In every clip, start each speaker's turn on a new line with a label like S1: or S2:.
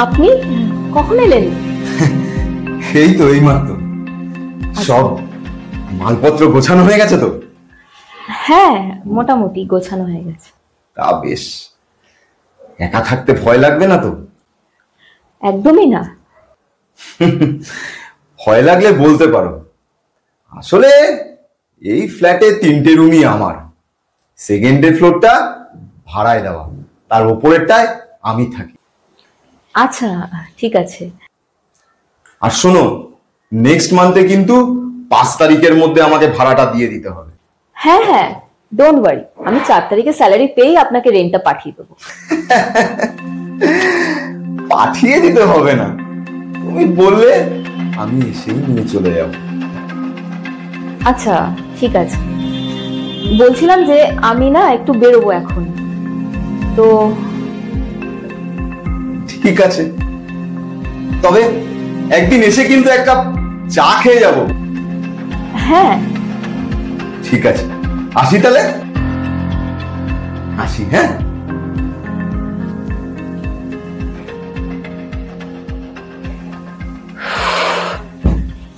S1: আপনি কখন এলেন?
S2: এই তো এইমাত্র। সব মালপত্র গোছানো হয়ে গেছে তো?
S1: হ্যাঁ, মোটামুটি গোছানো হয়ে গেছে।
S2: তা বেশ। একা থাকতে ভয় লাগবে না তো?
S1: একদমই না।
S2: ভয় লাগলে বলতে পারো। আসলে এই ফ্ল্যাটে 3টে রুমই আমার। সেকেন্ডের ফ্লোরটা ভাড়ায় দেওয়া, তার উপরেরটায় আমি থাকি।
S1: আচ্ছা, ঠিক আছে।
S2: আর শোনো, নেক্সট মান্থে কিন্তু 5 তারিখের মধ্যে আমাকে ভাড়াটা দিয়ে দিতে হবে।
S1: হ্যাঁ হ্যাঁ, ডোন্ট ওয়ারি, আমি 4 তারিখে স্যালারি পেয়েই আপনাকে রেন্টটা পাঠিয়ে দেবো।
S2: পাঠিয়ে দিতে হবে না, তুমি বললে আমি এসেই নিয়ে চলে যাব।
S1: আচ্ছা ঠিক আছে, বলছিলাম যে আমি না একটু বেরোবো এখন তো।
S2: ঠিক আছে, তবে একদিন এসে কিন্তু এক কাপ চা খেয়ে যাব।
S1: হ্যাঁ
S2: ঠিক আছে, আসি তাহলে। আসি, হ্যাঁ।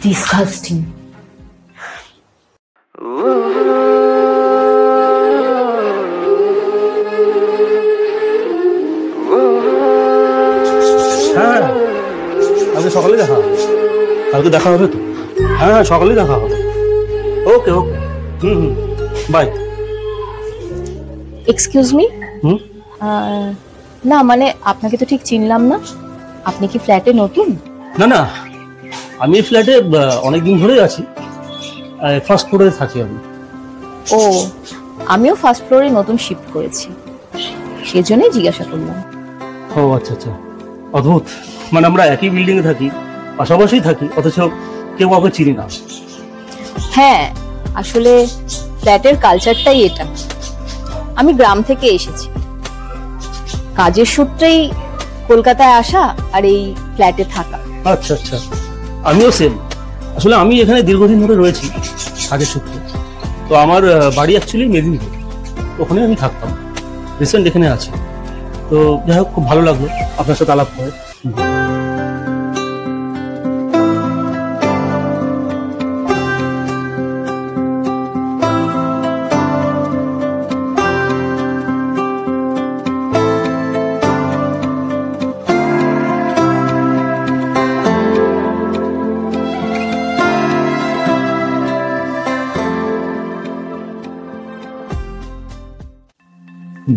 S1: ডিসগাস্টিং।
S3: হ্যাঁ, আজকে সকালে দেখা হবে। কালকে দেখা হবে তো? হ্যাঁ, সকালে দেখা হবে। ওকে ওকে, বাই।
S1: Excuse me. না মানে আপনাকে তো ঠিক চিনলাম না। আপনি কি ফ্ল্যাটে নতুন?
S3: না না, আমি এই ফ্ল্যাটে অনেকদিন ধরেই আছি। ফার্স্ট ফ্লোরে থাকি আমি।
S1: ও, আমিও ফার্স্ট ফ্লোরে নতুন শিফট করেছি, সেজন্যই জিজ্ঞাসা করলাম।
S3: ও আচ্ছা আচ্ছা, অদ্ভুত। মানে আমরা একই বিল্ডিংয়ে থাকি, পাশাপাশি থাকি, অথচ কেউ কাউকে চিনি না।
S1: হ্যাঁ, আসলে ফ্ল্যাটের কালচারটাই এটা। আমি গ্রাম থেকে এসেছি, কাজের সূত্রেই কলকাতায় আসা আর এই ফ্ল্যাটে থাকা।
S3: আচ্ছা আচ্ছা, আমিও সেম। আসলে আমি এখানে দীর্ঘদিন ধরে রয়েছি কাজের সূত্রে। তো আমার বাড়ি অ্যাকচুয়ালি মেদিনীপুর, ওখানে আমি থাকতাম। রিসেন্ট এখানে আছি। তো যাই হোক, খুব ভালো লাগলো আপনার সাথে আলাপ করে।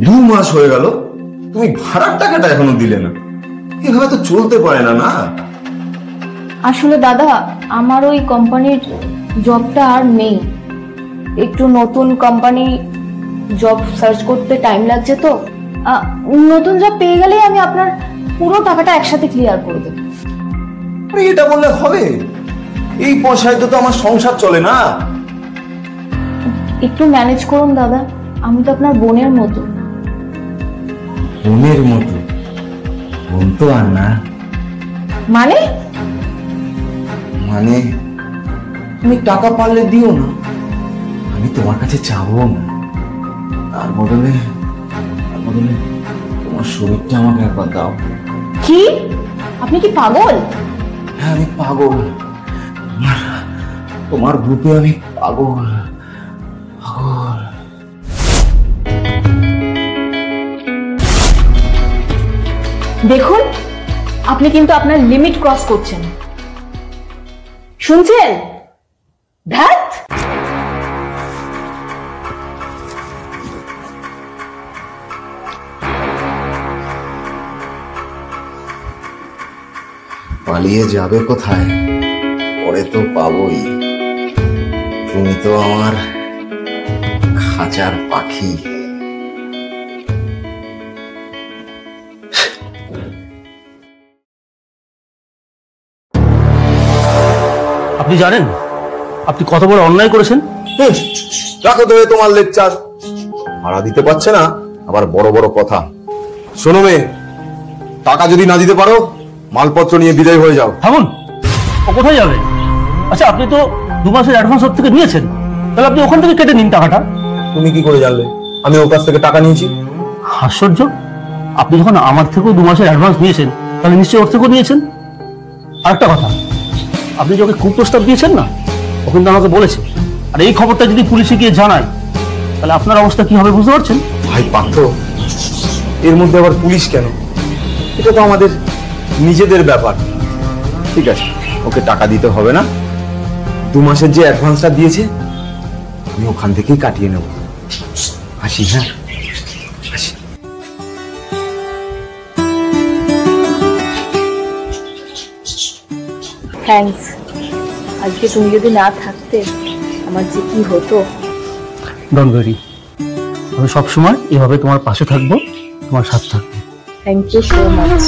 S2: দু মাস হয়ে গেল, তুমি ভাড়ার টাকাটা এখনো দিলে না। এভাবে তো চলতে পারে না। না
S1: আসলে দাদা, আমার ওই কোম্পানির জবটা আর নেই। একটু নতুন কোম্পানি জব সার্চ করতে টাইম লাগছে তো। নতুন জব পেয়ে গেলেই আমি আপনার পুরো টাকাটা একসাথে ক্লিয়ার করে দেব।
S2: এটা বললে হবে? এই পয়সায় তো আমার সংসার চলে না।
S1: একটু ম্যানেজ করুন দাদা, আমি তো আপনার বোনের মতো।
S2: বোনের মতো? বোন তো আর না।
S1: মানে?
S2: মানে তুমি টাকা পারলে দিও না, আমি তোমার কাছে চাবো না। তার বদলে তোমার শরীরটা আমাকে একবার দাও।
S1: কি? আপনি কি পাগল?
S2: হ্যাঁ, আমি পাগল। তোমার গ্রুপে আমি পাগল।
S1: দেখুন, আপনি কিন্তু আপনার লিমিট ক্রস করছেন, শুনছেন? ধ্যাত!
S2: পালিয়ে যাবে কোথায়? পরে তো পাবোই। তুমি তো আমার খাঁচার পাখি।
S3: আপনি জানেন আপনি কত বড় অন্যায় করেছেন?
S2: রাখো তো তোমার লেকচার। ভাড়া দিতে পারছে না, আবার বড় বড় কথা। শোনো মেয়ে, টাকা যদি না দিতে পারো, মালপত্র নিয়ে বিদায় হয়ে যাও।
S3: থামুন, ও কোথায় যাবে? আচ্ছা, আপনি তো 2 মাসের অ্যাডভান্স ওর থেকে নিয়েছেন, তাহলে আপনি ওখান থেকে কেটে নিন টাকাটা।
S2: তুমি কি করে জানলে আমি ওর কাছ থেকে টাকা নিয়েছি?
S3: আশ্চর্য, আপনি যখন আমার থেকেও 2 মাসের অ্যাডভান্স নিয়েছেন, তাহলে নিশ্চয়ই ওর থেকেও নিয়েছেন। আরেকটা কথা, আপনি যে ওকে কুপ্রস্তাব দিয়েছেন না, ও কিন্তু আমাকে বলেছে। আর এই খবরটা যদি পুলিশে গিয়ে জানায়, তাহলে আপনার অবস্থা কি হবে বুঝতে পারছেন?
S2: ভাই পার্থ, এর মধ্যে আবার পুলিশ কেন? এটা তো আমাদের নিজেদের ব্যাপার। ঠিক আছে, ওকে টাকা দিতে হবে না। 2 মাসের যে অ্যাডভান্সটা দিয়েছে আমি ওখান থেকেই কাটিয়ে নেব। আসি, হ্যাঁ আসি।
S1: থ্যাঙ্কস। আজকে তুমি যদি না থাকতে আমার যে কি হতো।
S3: ডোন্ট ওয়ারি, আমি সবসময় এভাবে তোমার পাশে থাকবো, তোমার সাথে থাকবো।
S1: Thank you so much.